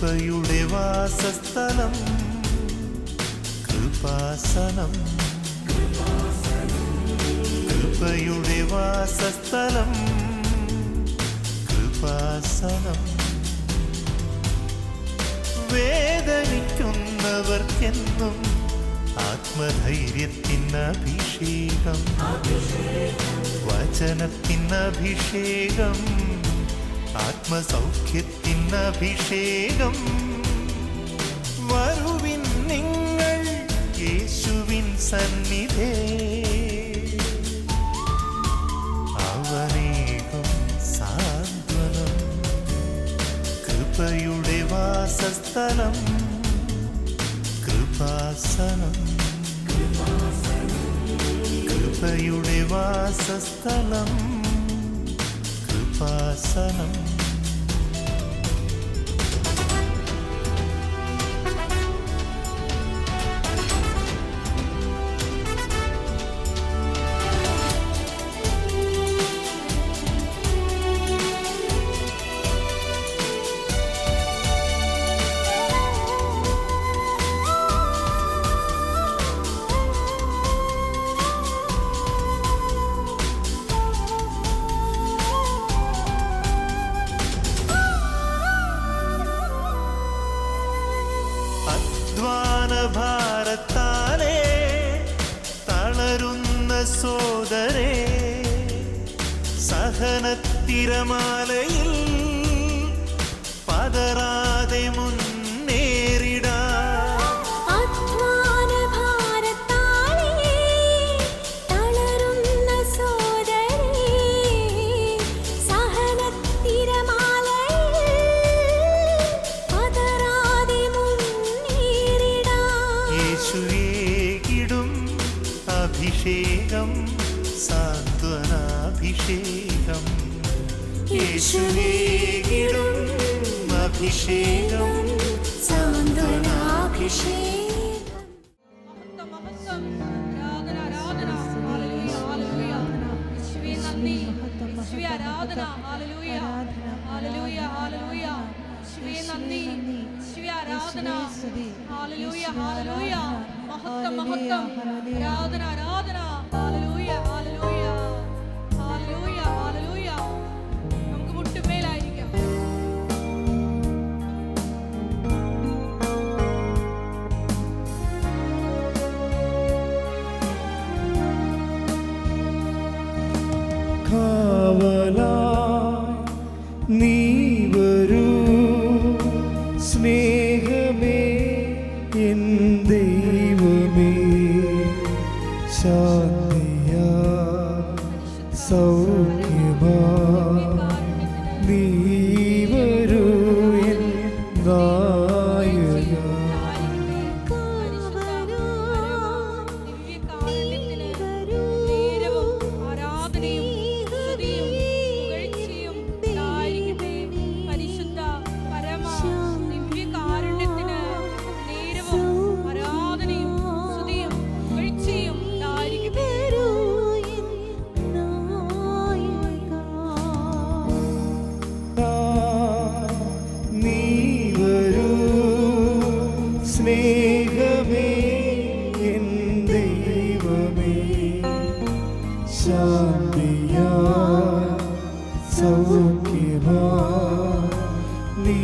കൃപയുടെ വാസസ്ഥലം കൃപാസനം. കൃപയുടെ വാസസ്ഥലം കൃപാസനം. വേദനിക്കുന്നവർക്കെന്നും ആത്മധൈര്യത്തിനഭിഷേകം, വചനത്തിനഭിഷേകം, ആത്മസൗഖ്യത്തിനഭിഷേകം. വരുവിൻ നിങ്ങൾ യേശുവിൻ സന്നിധേ, അവനേകും സാന്ത്വനം. കൃപയുടെ വാസസ്ഥലം കൃപാസനം. കൃപയുടെ വാസസ്ഥലം കൃപാസനം. ഭാരത്താലേ തളരുന്ന സോദരേ, സഹനത്തിരമാലയിൽ പതറാതെ മുന്നേറിടാ. അഭിഷേകം സാന്ത്വനാഭിഷേകം. യേശുവേകിടും അഭിഷേകം സാന്ത്വനാഭിഷേകം. നമുക്ക് മുട്ടുമേലായിരിക്കാം. കാവലായി നീ വരൂ സ്നേഹമേ എൻ ദൈവമേ, ശാന്തിയാ സൗഖ്യമാ നീ വരൂ എൻ നായക. സ്നേഹമേ എൻ ദൈവമേ, ശാന്തിയാ സൗഖ്യമാ നീ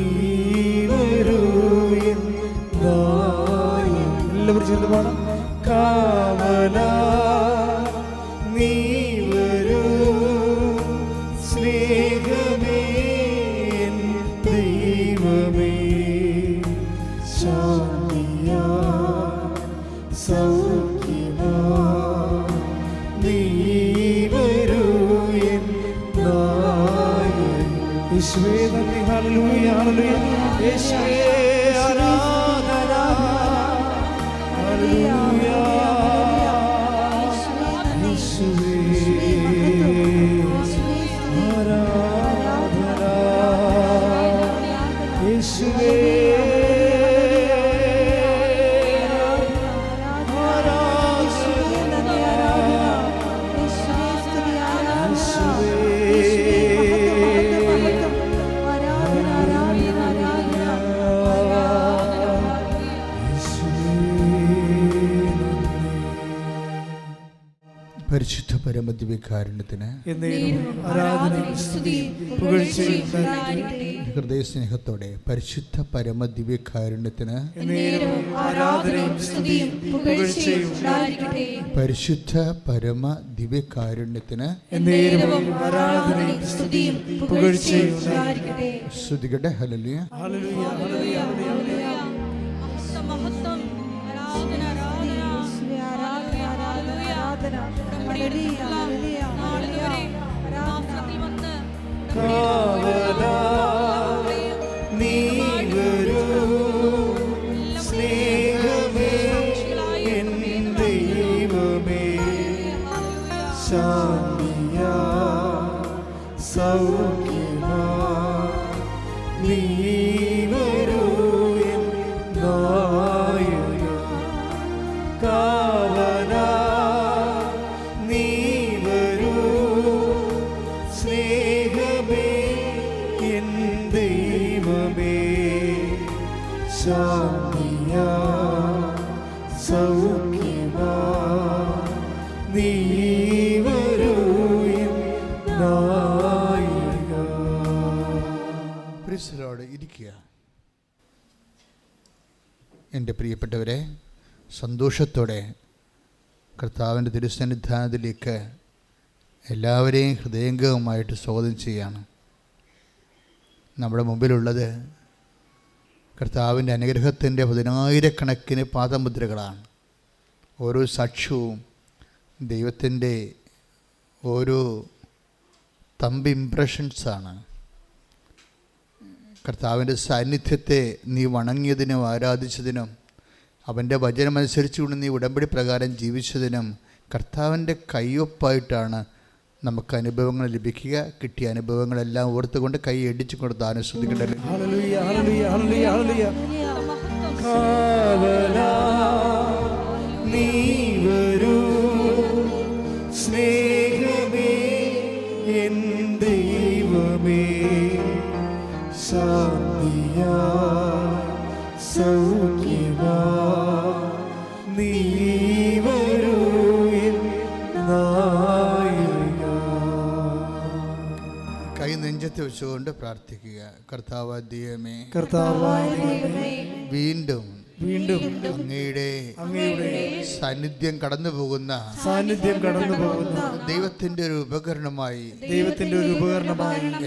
വരൂ എൻ നായക. എല്ലാവരും ചേർന്ന് പാടാം. കാവലാ നീ വരൂ സ്നേഹമേ എൻ ദൈവമേ, ശാന്തിയാ സൗഖ്യമാ നീ വരൂ എൻ നായക. യേശുവേ നന്ദി. ഹല്ലേലൂയ ഹല്ലേലൂയ. യേശുവേ ആരാധന. ഹല്ലേലൂയ. യേശുവേ ആരാധന. യേശുവേ പരമദിവ്യകാരുണ്യത്തിന് ആരാധനയും സ്തുതിയും പുകഴ്ചയും ഉണ്ടായിരിക്കട്ടെ. ഹൃദയസ്നേഹത്തോടെ പരിശുദ്ധ പരമദിവ്യകാരുണ്യത്തിന് ആരാധനയും സ്തുതിയും പുകഴ്ചയും ഉണ്ടായിരിക്കട്ടെ. പരിശുദ്ധ പരമദിവ്യകാരുണ്യത്തിന് ആരാധനയും സ്തുതിയും പുകഴ്ചയും ഉണ്ടായിരിക്കട്ടെ. ശ്രുതികട്ടെ. ഹല്ലേലൂയ. ഹല്ലേലൂയ, ഹല്ലേലൂയ, ഹല്ലേലൂയ. മഹത്വം, ആരാധന, ആരാധന, ആരാധന, ആരാധന, ആരാധന. നാളിതുവരെ ആശ്രമത്തിൽ വന്ന് കാവലാ നീ വരൂ, സ്നേഹമേ എൻ ദൈവമേ, ശാന്തിയാ സൗഖ്യമാ നീ വരൂ എൻ നായക. കാവലാ നീ വരൂ, സ്നേഹമേ എൻ ദൈവമേ, ശാന്തിയാ സൗഖ്യമാ നീ വരൂ എൻ നായക. പ്രിയസരോട് ഇരിക്കുക. എൻ്റെ പ്രിയപ്പെട്ടവരെ, സന്തോഷത്തോടെ കർത്താവിൻ്റെ തിരുസന്നിധാനത്തിലേക്ക് എല്ലാവരെയും ഹൃദയംഗമായിട്ട് സ്വാഗതം ചെയ്യാണ്. നമ്മുടെ മുമ്പിലുള്ളത് കർത്താവിൻ്റെ അനുഗ്രഹത്തിൻ്റെ 10,000-കണക്കിന് പാദമുദ്രകളാണ്. ഓരോ സാക്ഷ്യവും ദൈവത്തിൻ്റെ ഓരോ തമ്പ് ഇംപ്രഷൻസാണ്. കർത്താവിൻ്റെ സാന്നിധ്യത്തെ നീ വണങ്ങിയതിനും ആരാധിച്ചതിനും അവൻ്റെ വചനമനുസരിച്ചുകൊണ്ട് നീ ഉടമ്പടി പ്രകാരം ജീവിച്ചതിനും കർത്താവിൻ്റെ കയ്യൊപ്പായിട്ടാണ് നമുക്ക് അനുഭവങ്ങൾ ലഭിക്കുക. കിട്ടിയ അനുഭവങ്ങളെല്ലാം ഓർത്തുകൊണ്ട് കൈ അടിച്ചു കൊടുത്ത് ആനുസ്വദിക്കട്ടെ. ഹല്ലേലൂയ, ഹല്ലേലൂയ, ഹല്ലേലൂയ, ഹല്ലേലൂയ. കാവലാ നീ വരൂ, സ്നേഹമേ എൻ ദൈവമേ, ശാന്തിയാ സൗഖ്യമാ നീ വരൂ എൻ നായക. കൈ നെഞ്ചത്ത് വെച്ചുകൊണ്ട് പ്രാർത്ഥിക്കുക. കർത്താവായ ദൈവമേ, കർത്താവായ ദൈവമേ, വീണ്ടും വീണ്ടും അങ്ങയുടെ സാന്നിധ്യം കടന്നു പോകുന്ന ദൈവത്തിൻ്റെ ഒരു ഉപകരണമായി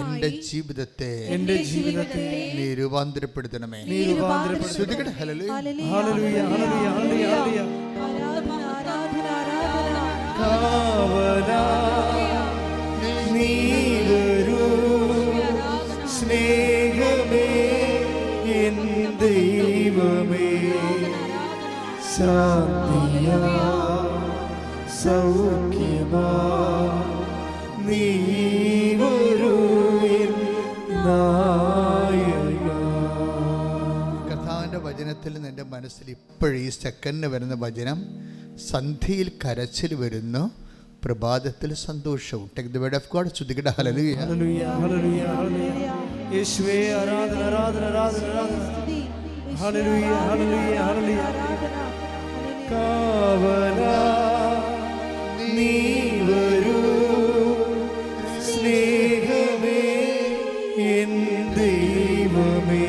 എൻ്റെ ജീവിതത്തെ നീ രൂപാന്തരപ്പെടുത്തണമേ. ശ്രുതികട്ടെ. ഹല്ലേലൂയ, ഹല്ലേലൂയ, ഹല്ലേലൂയ, ഹല്ലേലൂയ. കാവലാ നീ വരൂ, സ്നേഹമേ എൻ ദൈവമേ, ശാന്തിയാ സൗഖ്യമാ നീ വരൂ എൻ നായക. കർത്താവിൻ്റെ വചനത്തിൽ നിൻ്റെ മനസ്സിൽ ഇപ്പോഴും ഈ സെക്കൻഡിന് വരുന്ന വചനം, സന്ധ്യയിൽ കരച്ചിൽ വരുന്നു, പ്രഭാതത്തിൽ സന്തോഷവും. Take the word of God. ശ്രുതികട്ടെ. ഹല്ലേലൂയ, ഹല്ലേലൂയ, ഹല്ലേലൂയ, ഹല്ലേലൂയ. യേശുവേ ആരാധന, ആരാധന, ആരാധന, ആരാധന. ഹല്ലേലൂയ, ഹല്ലേലൂയ, ഹല്ലേലൂയ. കാവലാ നീ വരൂ, സ്നേഹമേ എൻ ദൈവമേ,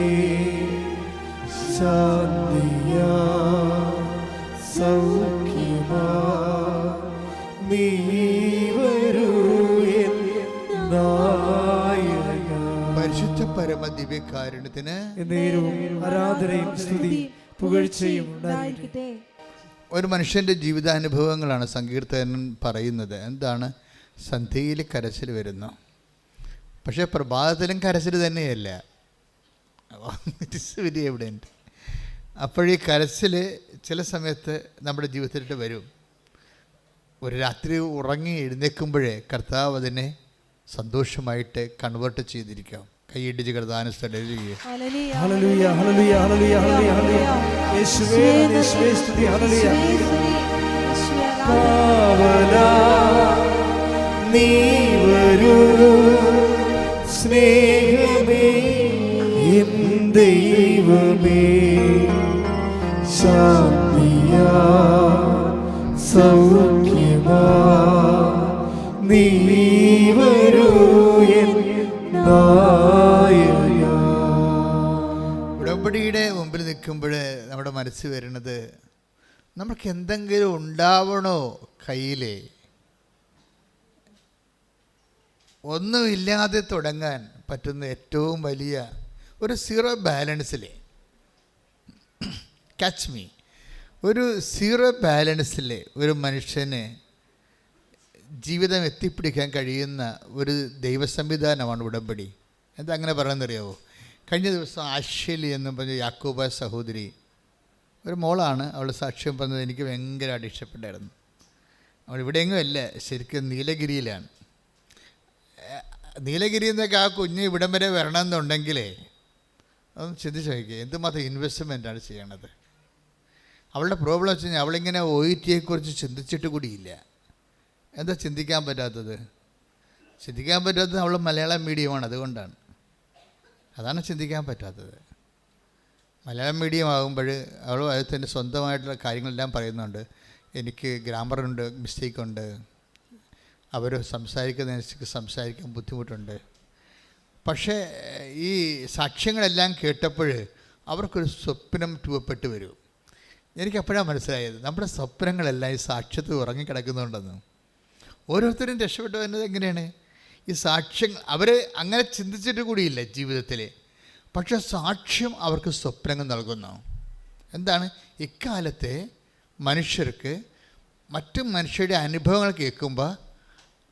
ശാന്തിയാ സൗഖ്യമാ നീ വരൂ എൻ നായക. പരിശുദ്ധ പരമദിവ്യകാരുണ്യത്തിന് ആരാധനയും സ്തുതിയും പുകഴ്ചയും ഉണ്ടായിരിക്കട്ടെ. ഒരു മനുഷ്യൻ്റെ ജീവിതാനുഭവങ്ങളാണ് സങ്കീർത്തകൻ പറയുന്നത്. എന്താണ്? സന്ധ്യയിൽ കരച്ചിൽ വരുന്നു, പക്ഷേ പ്രഭാതത്തിലും കരച്ചിൽ തന്നെയല്ല. It is very evident. അപ്പോഴീ കരച്ചിൽ ചില സമയത്ത് നമ്മുടെ ജീവിതത്തിലിട്ട് വരും. ഒരു രാത്രി ഉറങ്ങി എഴുന്നേൽക്കുമ്പോഴേ കർത്താവ് അതിനെ സന്തോഷമായിട്ട് കൺവേർട്ട് ചെയ്തിരിക്കാം. കൈയിടിച്ച് കർത്താനുസരിച്ച് ഹല്ലേലൂയ, ഹല്ലേലൂയ, ഹല്ലേലൂയ, ഹല്ലേലൂയ. യേശുവേ യേശുവേ സ്തുതി. ഹല്ലേലൂയ. കാവലാ നീ വരൂ, സ്നേഹമേ എൻ ദൈവമേ, ശാന്തിയാ സൗഖ്യമാ ഉടമ്പടിയുടെ മുമ്പിൽ നിൽക്കുമ്പോൾ നമ്മുടെ മനസ്സിൽ വരുന്നത് നമുക്ക് എന്തെങ്കിലും ഉണ്ടാവണോ കയ്യിൽ, ഒന്നുമില്ലാതെ തുടങ്ങാൻ പറ്റുന്ന ഏറ്റവും വലിയ ഒരു സീറോ ബാലൻസിൽ, ക്യാച്ച് മീ, ഒരു സീറോ ബാലൻസിൽ ഒരു മനുഷ്യന് ജീവിതം എത്തിപ്പിടിക്കാൻ കഴിയുന്ന ഒരു ദൈവ സംവിധാനമാണ് ഉടമ്പടി. എന്താ അങ്ങനെ പറയുന്നറിയാവോ? കഴിഞ്ഞ ദിവസം ആശ്വലി എന്നും പറഞ്ഞ യാക്കോബ സഹോദരി, ഒരു മോളാണ്, അവൾ സാക്ഷ്യം പറഞ്ഞത് എനിക്ക് ഭയങ്കരമായിട്ട് ഇഷ്ടപ്പെട്ടായിരുന്നു. അവൾ ഇവിടെയെങ്കിലും അല്ല, ശരിക്കും നീലഗിരിയിലാണ്. നീലഗിരിയിൽ നിന്നൊക്കെ ആ കുഞ്ഞ് ഇവിടം വരെ വരണമെന്നുണ്ടെങ്കിലേ അതൊന്ന് ചിന്തിച്ച് നോക്കിയേ, എന്തുമാത്രം ഇൻവെസ്റ്റ്മെൻറ്റാണ് ചെയ്യണത്. അവളുടെ പ്രോബ്ലം വെച്ച് കഴിഞ്ഞാൽ അവളിങ്ങനെ OET-യെക്കുറിച്ച് ചിന്തിച്ചിട്ട് കൂടിയില്ല. എന്താ ചിന്തിക്കാൻ പറ്റാത്തത്? ചിന്തിക്കാൻ പറ്റാത്തത് അവൾ മലയാളം മീഡിയമാണ്, അതുകൊണ്ടാണ്. അതാണ് ചിന്തിക്കാൻ പറ്റാത്തത്. മലയാളം മീഡിയം ആകുമ്പോൾ അവൾ അതിൻ്റെ സ്വന്തമായിട്ടുള്ള കാര്യങ്ങളെല്ലാം പറയുന്നുണ്ട്. എനിക്ക് ഗ്രാമറുണ്ട്, മിസ്റ്റേക്കുണ്ട്, അവർ സംസാരിക്കുന്നതനുസരിച്ച് സംസാരിക്കാൻ ബുദ്ധിമുട്ടുണ്ട്. പക്ഷേ ഈ സാക്ഷ്യങ്ങളെല്ലാം കേട്ടപ്പോൾ അവർക്കൊരു സ്വപ്നം രൂപപ്പെട്ട് വരും. എനിക്കപ്പോഴാണ് മനസ്സിലായത് നമ്മുടെ സ്വപ്നങ്ങളെല്ലാം ഈ സാക്ഷ്യത്തിൽ ഉറങ്ങിക്കിടക്കുന്നുണ്ടെന്ന്. ഓരോരുത്തരും രക്ഷപ്പെട്ടു വരുന്നത് എങ്ങനെയാണ്? ഈ സാക്ഷ്യങ്ങൾ അവർ അങ്ങനെ ചിന്തിച്ചിട്ട് കൂടിയില്ല ജീവിതത്തിൽ, പക്ഷേ സാക്ഷ്യം അവർക്ക് സ്വപ്നങ്ങൾ നൽകുന്നു. എന്താണ്? ഇക്കാലത്തെ മനുഷ്യർക്ക് മറ്റു മനുഷ്യരുടെ അനുഭവങ്ങൾ കേൾക്കുമ്പോൾ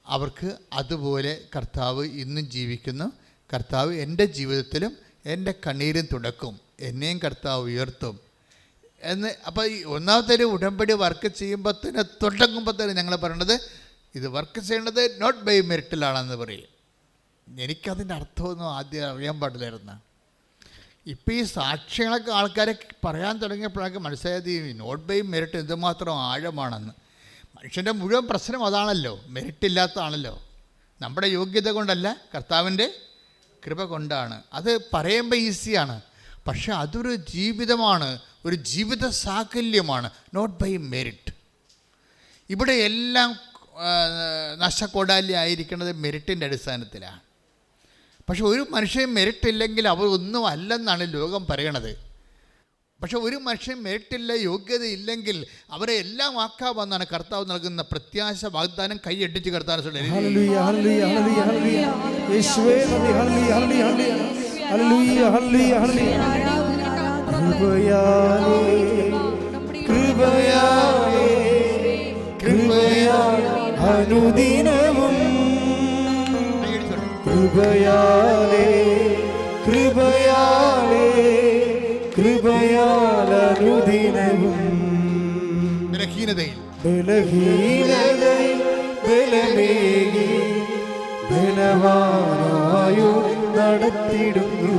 അവർക്ക് അതുപോലെ കർത്താവ് ഇന്നും ജീവിക്കുന്നു, കർത്താവ് എൻ്റെ ജീവിതത്തിലും എൻ്റെ കണ്ണീരും തുടക്കും, എന്നെയും കർത്താവ് ഉയർത്തും എന്ന്. അപ്പോൾ ഈ ഒന്നാമത്തെ ഉടമ്പടി വർക്ക് ചെയ്യുമ്പോൾ തന്നെ തുടങ്ങുമ്പോൾ തന്നെ ഞങ്ങൾ പറയണത് ഇത് വർക്ക് ചെയ്യേണ്ടത് നോട്ട് ബൈ മെറിറ്റിലാണെന്ന് പറയും. എനിക്കതിൻ്റെ അർത്ഥമൊന്നും ആദ്യം അറിയാൻ പാടില്ലായിരുന്നു. ഇപ്പോൾ ഈ സാക്ഷ്യങ്ങളൊക്കെ ആൾക്കാരെ പറയാൻ തുടങ്ങിയപ്പോഴൊക്കെ മനസ്സിലായത് ഈ നോട്ട് ബൈ മെറിറ്റ് എന്തുമാത്രം ആഴമാണെന്ന്. മനുഷ്യൻ്റെ മുഴുവൻ പ്രശ്നം അതാണല്ലോ, മെറിറ്റ് ഇല്ലാത്തതാണല്ലോ. നമ്മുടെ യോഗ്യത കൊണ്ടല്ല, കർത്താവിൻ്റെ കൃപ കൊണ്ടാണ്. അത് പറയുമ്പോൾ ഈസിയാണ്, പക്ഷെ അതൊരു ജീവിതമാണ്, ഒരു ജീവിത സാകല്യമാണ്. Not by merit. ഇവിടെ എല്ലാം നഷ്ടക്കൊടാലി ആയിരിക്കുന്നത് മെറിറ്റിൻ്റെ അടിസ്ഥാനത്തിലാണ്. പക്ഷെ ഒരു മനുഷ്യൻ മെറിറ്റ് ഇല്ലെങ്കിൽ അവർ ഒന്നും അല്ലെന്നാണ് ലോകം പറയണത്. പക്ഷെ ഒരു മനുഷ്യൻ മെറിറ്റില്ല, യോഗ്യത ഇല്ലെങ്കിൽ അവരെ എല്ലാം ആക്കാമെന്നാണ് കർത്താവ് നൽകുന്ന പ്രത്യാശ വാഗ്ദാനം. കൈയടിച്ച് കർത്താവ് അനുദിനവും കൃപയാലേ കൃപയാലേ കൃപയാലനുദിനവും ബലഹീനതയിൽ ബലമേകി ബലവാനായോ നടത്തിടുന്നു.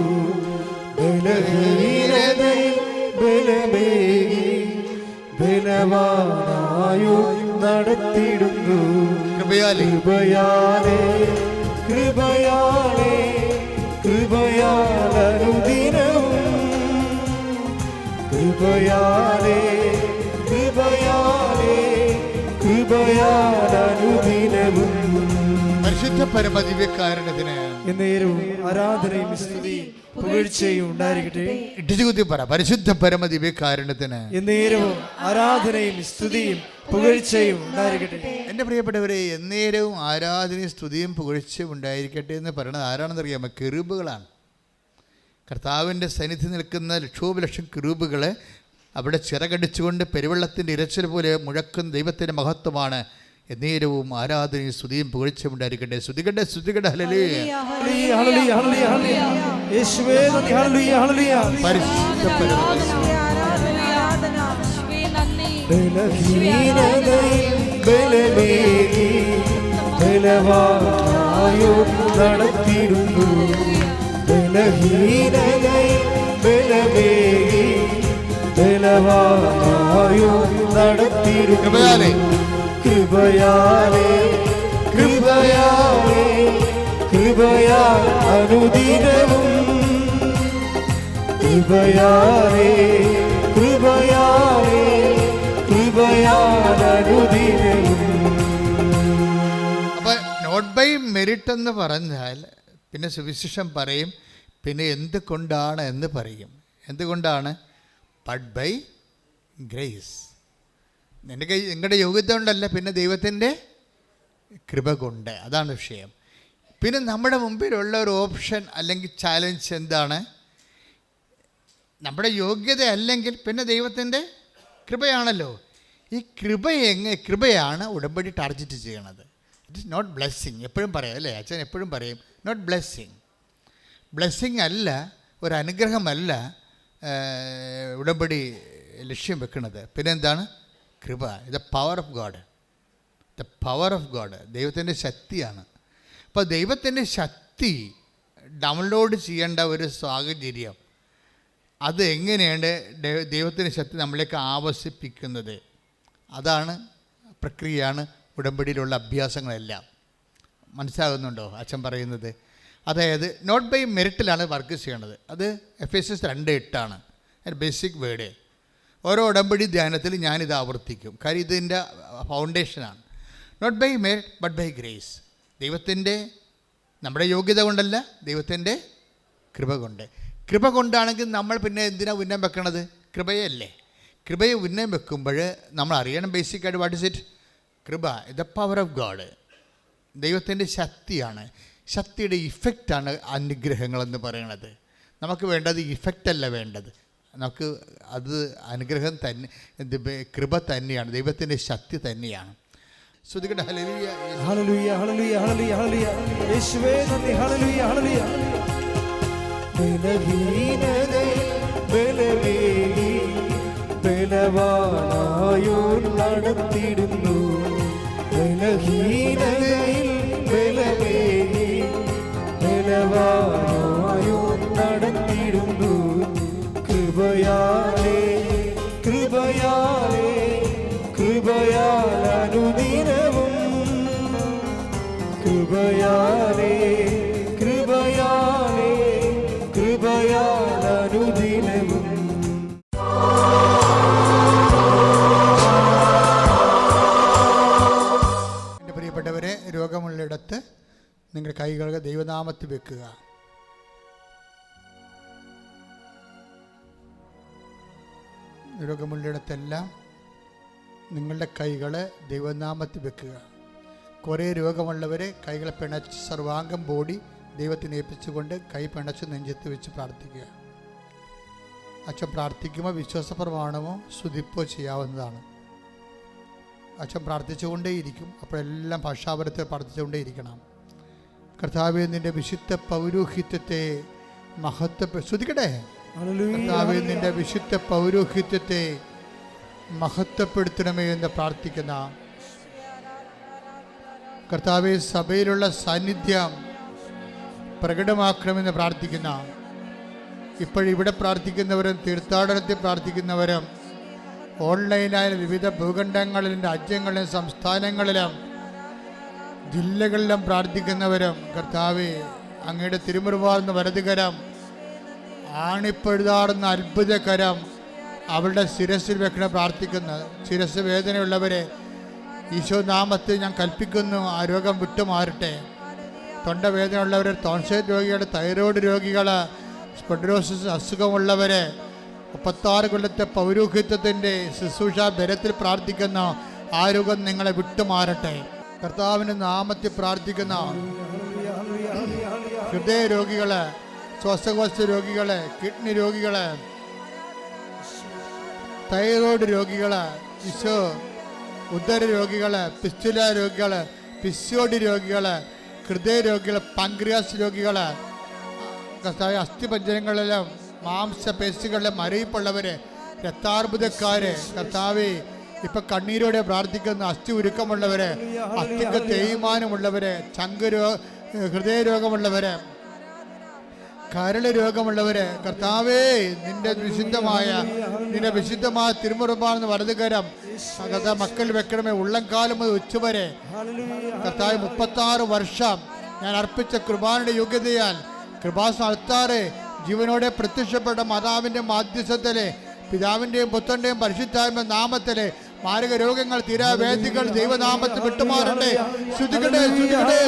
ബലഹീനതയിൽ ബലമേകി ബലവാനായോ നടത്തിടുന്നു. കൃപയാലേ കൃപയാലേ കൃപയാലേ കൃപയാലനുദിനവും കൃപയാലേ കൃപയാലേ കൃപയാലനുദിനവും. പരിശുദ്ധ പരമദിവ്യകാരുണ്യത്തിന് എന്നേരവും ആരാധനയും സ്തുതിയും പുകഴ്ചയും ഉണ്ടായിരിക്കട്ടെ. ഇടിച്ചുകുത്തി പറ, പരിശുദ്ധ പരമദിവ്യകാരുണ്യത്തിന് എന്നേരവും ആരാധനയും സ്തുതിയും പുകഴ്ചയും ഉണ്ടായിരിക്കട്ടെ. എൻ്റെ പ്രിയപ്പെട്ടവരെ, എന്നേരവും ആരാധനയും സ്തുതിയും പുകഴ്ചയും ഉണ്ടായിരിക്കട്ടെ എന്ന് പറയുന്നത് ആരാണെന്നറിയാമോ? കെറൂബുകളാണ്. കർത്താവിൻ്റെ സന്നിധി നിൽക്കുന്ന ലക്ഷോപലക്ഷം കെറൂബുകളെ അവിടെ ചിറകടിച്ചുകൊണ്ട് പെരുവെള്ളത്തിൻ്റെ ഇരച്ചിൽ പോലെ മുഴക്കുന്ന ദൈവത്തിൻ്റെ മഹത്വമാണ്. എന്നേരവും ആരാധനയും സ്തുതിയും പുകഴ്ചയും ഉണ്ടായിരിക്കട്ടെ. സ്തുതികട്ടെ സ്തുതികട്ടെ. ഹല്ലേലൂയ ഹല്ലേലൂയ ഹല്ലേലൂയ യേശുവേ നന്ദി. ഹല്ലേലൂയ ഹല്ലേലൂയ പരിശുദ്ധ ബലഹീനതയിൽ ബലമേകി ബലവാനായോ നടത്തിടുന്നു. ബലഹീനതയിൽ ബലമേകി ബലവാനായോ നടത്തിടുന്നു. കൃപയാലേ കൃപയാലേ കൃപയാൽ അനുദിനവും കൃപയാലേ കൃപയാലേ കൃപയാൽ അനുദിനവും. അപ്പം നോട്ട് ബൈ മെറിറ്റ് എന്ന് പറഞ്ഞാൽ പിന്നെ സുവിശേഷം പറയും, പിന്നെ എന്തുകൊണ്ടാണ് എന്ന് പറയും. എന്തുകൊണ്ടാണ്? But by grace. നിങ്ങളുടെ യോഗ്യത കൊണ്ടല്ല, പിന്നെ ദൈവത്തിൻ്റെ കൃപ കൊണ്ട്. അതാണ് വിഷയം. പിന്നെ നമ്മുടെ മുമ്പിലുള്ള ഒരു ഓപ്ഷൻ അല്ലെങ്കിൽ ചാലഞ്ച് എന്താണ്? നമ്മുടെ യോഗ്യത അല്ലെങ്കിൽ പിന്നെ ദൈവത്തിൻ്റെ കൃപയാണല്ലോ. ഈ കൃപയാണ് ഉടമ്പടി ടാർഗറ്റ് ചെയ്യണത്. It is not blessing. എപ്പോഴും പറയാം അല്ലേ, അച്ഛൻ എപ്പോഴും പറയും നോട്ട് ബ്ലെസ്സിങ്. ബ്ലെസ്സിങ് അല്ല, ഒരു അനുഗ്രഹമല്ല ഉടമ്പടി ലക്ഷ്യം വെക്കുന്നത്. പിന്നെ എന്താണ്? കൃപ. The power of God. The power of God ദൈവത്തിൻ്റെ ശക്തിയാണ്. അപ്പോൾ ദൈവത്തിൻ്റെ ശക്തി ഡൗൺലോഡ് ചെയ്യേണ്ട ഒരു സാഹചര്യം, അത് എങ്ങനെയാണ് ദൈവത്തിൻ്റെ ശക്തി നമ്മളിലേക്ക് ആവശ്യിപ്പിക്കുന്നത്? അതാണ് പ്രക്രിയയാണ് ഉടമ്പടിയിലുള്ള അഭ്യാസങ്ങളെല്ലാം. മനസ്സിലാകുന്നുണ്ടോ അച്ഛൻ പറയുന്നത്? അതായത് നോട്ട് ബൈ മെറിറ്റിലാണ് വർക്ക് ചെയ്യണത്. അത് എഫേസ്യസ് 2:8 ബേസിക് വേർഡ്. ഓരോ ഉടമ്പടി ധ്യാനത്തിൽ ഞാനിത് ആവർത്തിക്കും, കാര്യം ഇതിൻ്റെ ഫൗണ്ടേഷനാണ്. Not by merit but by grace. ദൈവത്തിൻ്റെ, നമ്മുടെ യോഗ്യത കൊണ്ടല്ല, ദൈവത്തിൻ്റെ കൃപ കൊണ്ട്. കൃപ കൊണ്ടാണെങ്കിൽ നമ്മൾ പിന്നെ എന്തിനാണ് ഉന്നം വെക്കണത്? കൃപയല്ലേ. കൃപയെ ഉന്നം വെക്കുമ്പോൾ നമ്മൾ അറിയണം ബേസിക്കായിട്ട് വാട്ട് ഇസ് ഇറ്റ്? കൃപ ദ പവർ ഓഫ് ഗോഡ്. ദൈവത്തിൻ്റെ ശക്തിയാണ്. ശക്തിയുടെ ഇഫക്റ്റാണ് അനുഗ്രഹങ്ങളെന്ന് പറയണത്. നമുക്ക് വേണ്ടത് ഇഫക്റ്റല്ല വേണ്ടത്, നമുക്ക് അത് അനുഗ്രഹം തന്നെ, കൃപ തന്നെയാണ്, ദൈവത്തിൻ്റെ ശക്തി തന്നെയാണ്. ശ്രുതികട്ടെ ഹല്ലേലൂയ, ഹല്ലേലൂയ, ഹല്ലേലൂയ, ഹല്ലേലൂയ, ഹല്ലേലൂയ. യേശുവേ നന്ദി. ഹല്ലേലൂയ, ഹല്ലേലൂയ. ബലഹീനതയിൽ ബലമേകി ബലവാനായോർ നടത്തിടുന്നു. ബലഹീനതയിൽ ബലമേകി ബലവാനായോർ നടത്തിടുന്നു. കൃപയാലേ കൃപയാലേ കൃപയാൽ അനുദിനവും, കൃപയാലേ കൃപയാലേ കൃപയാൽ അനുദിനവും. എൻ്റെ പ്രിയപ്പെട്ടവരെ, രോഗമുള്ളിടത്ത് നിങ്ങളുടെ കൈകൾ ദൈവനാമത്തിൽ വെക്കുക. രോഗമുള്ളിടത്തെല്ലാം നിങ്ങളുടെ കൈകൾ ദൈവനാമത്തിൽ വെക്കുക. കുറേ രോഗമുള്ളവരെ കൈകളെ പിണച്ച് സർവാംഗം ബോഡി ദൈവത്തിനെ ഏൽപ്പിച്ചുകൊണ്ട് കൈ പിണച്ച് നെഞ്ചത്ത് വെച്ച് പ്രാർത്ഥിക്കുക. അച്ഛൻ പ്രാർത്ഥിക്കുമ്പോൾ വിശ്വാസപ്രമാണമോ സ്തുതിപ്പോ ചെയ്യാവുന്നതാണ്. അച്ഛൻ പ്രാർത്ഥിച്ചുകൊണ്ടേയിരിക്കും. അപ്പോഴെല്ലാം ഭാഷാപരത്തിൽ പ്രാർത്ഥിച്ചുകൊണ്ടേയിരിക്കണം. കർത്താവേ, നിൻ്റെ വിശുദ്ധ പൗരോഹിത്യത്തെ ശ്രുതിക്കട്ടെ. കർത്താവേ, നിൻ്റെ വിശുദ്ധ പൗരോഹിത്യത്തെ മഹത്വപ്പെടുത്തണമേ എന്ന് പ്രാർത്ഥിക്കുന്ന കർത്താവേ, സഭയിലുള്ള സാന്നിധ്യം പ്രകടമാക്കണമെന്ന് പ്രാർത്ഥിക്കുന്ന, ഇപ്പോഴിവിടെ പ്രാർത്ഥിക്കുന്നവരും തീർത്ഥാടനത്തിൽ പ്രാർത്ഥിക്കുന്നവരും ഓൺലൈനായ വിവിധ ഭൂഖണ്ഡങ്ങളിലും രാജ്യങ്ങളിലും സംസ്ഥാനങ്ങളിലും ജില്ലകളിലും പ്രാർത്ഥിക്കുന്നവരും കർത്താവേ, അങ്ങയുടെ തിരുമുറുവാർന്ന വലതുകരം, ആണിപ്പഴുതാറുന്ന അത്ഭുതകരം അവരുടെ ശിരസിൽ വെക്കണം പ്രാർത്ഥിക്കുന്ന ശിരസ് വേദനയുള്ളവരെ ഈശോ നാമത്തിൽ ഞാൻ കൽപ്പിക്കുന്നു, ആ രോഗം വിട്ടുമാറട്ടെ. തൊണ്ടവേദന ഉള്ളവർ, ടോൺസൈറ്റ് രോഗികൾ, തൈറോയ്ഡ് രോഗികൾ, സ്പോണ്ടിലോസിസ് അസുഖമുള്ളവർ, 36 കൊല്ലത്തെ പൗരോഹിത്യത്തിൻ്റെ ശുശ്രൂഷ ബലത്തിൽ പ്രാർത്ഥിക്കുന്ന ആ രോഗം നിങ്ങളെ വിട്ടുമാറട്ടെ. കർത്താവിൻ്റെ നാമത്തിൽ പ്രാർത്ഥിക്കുന്ന ഹൃദയ രോഗികൾ, ശ്വാസകോശ രോഗികൾ, കിഡ്നി രോഗികൾ, തൈറോയ്ഡ് രോഗികൾ, ഈശോ ഉദര രോഗികൾ, പിസ്റ്റുല രോഗികൾ, പിസിഒഡി രോഗികൾ, ഹൃദയ രോഗികൾ, പാൻക്രിയാസ് രോഗികൾ, അസ്ഥിപഞ്ജരങ്ങളിലും മാംസപേശികളിലും മരയിപ്പുള്ളവർ, രക്താർബുദക്കാർ, കർത്താവേ ഇപ്പം കണ്ണീരോടെ പ്രാർത്ഥിക്കുന്ന അസ്ഥി ഉരുക്കമുള്ളവർ, അസ്ഥിക്ക് തേയ്മാനമുള്ളവർ, ഹൃദയ രോഗമുള്ളവർ, കരൾ രോഗമുള്ളവർ, കർത്താവേ നിന്റെ വിശുദ്ധമായ തിരുമുറുമ്പാണെന്ന് വലതുകരം മക്കൾ വെക്കണമേ. ഉള്ളംകാലം മുതൽ ഉച്ചവരെ കർത്താവ് 36 വർഷം ഞാൻ അർപ്പിച്ച കൃപാനയുടെ യോഗ്യതയാൽ കൃപാസ്ഥാനത്താറ് ജീവനോടെ പ്രത്യക്ഷപ്പെട്ട മാതാവിൻ്റെ മാധ്യസ്ഥത്തിലെ പിതാവിൻ്റെയും പുത്രൻ്റെയും പരിശുദ്ധാത്മ നാമത്തിലെ മാരക രോഗങ്ങൾ, തീരാവേദികൾ ദൈവനാമത്തിൽ വിട്ടുമാറട്ടെ. ശ്രുതിക്കട്ടെ, ശ്രുതിക്കട്ടെ.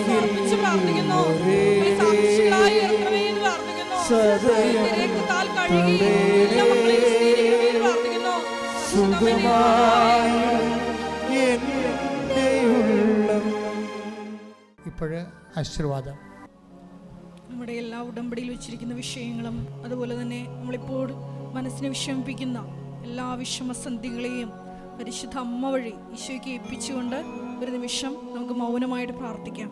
സമർപ്പിച്ച് പ്രാർത്ഥിക്കുന്നു. സാക്ഷികളായി ഉയർത്തണമേ എന്ന് പ്രാർത്ഥിക്കുന്നു. രക്തത്താൽ കഴുകി എല്ലാ മക്കളെയും സ്വീകരിക്കണമേ എന്ന് പ്രാർത്ഥിക്കുന്നു. ഇപ്പോഴ് ആശീർവാദം. നമ്മുടെ എല്ലാ ഉടമ്പടിയിൽ വെച്ചിരിക്കുന്ന വിഷയങ്ങളും അതുപോലെ തന്നെ നമ്മളിപ്പോൾ മനസ്സിനെ വിഷമിപ്പിക്കുന്ന എല്ലാ വിഷമസന്ധികളെയും പരിശുദ്ധ അമ്മ വഴി ഈശോയ്ക്ക് ഏൽപ്പിച്ചുകൊണ്ട് ഒരു നിമിഷം നമുക്ക് മൗനമായിട്ട് പ്രാർത്ഥിക്കാം.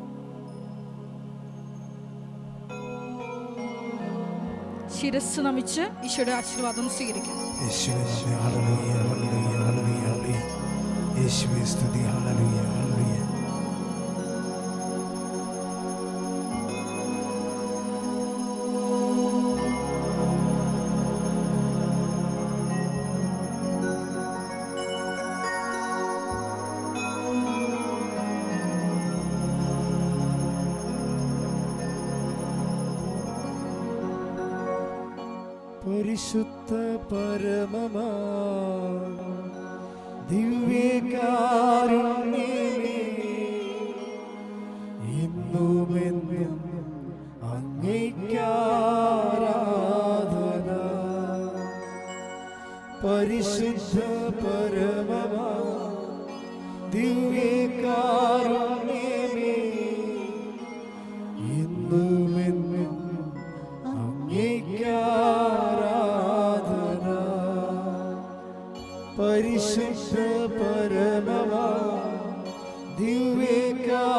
ശിരസ് നമിച്ച് ഈശോയുടെ ആശീർവാദം സ്വീകരിക്കാം. പരിശുദ്ധ പരമമാ ദിവ്യകാരുണ്യമേ, എന്നുമെന്നും അങ്ങേയ്ക്കാരാധന. പരിശുദ്ധ പരമമാ ദിവ്യകാരുണ്യമേ, എന്നുമെന്നും അങ്ങേയ്ക്കാരാധന. പരിശുദ്ധ പരമമാ ദിവ്യകാരുണ്യമേ,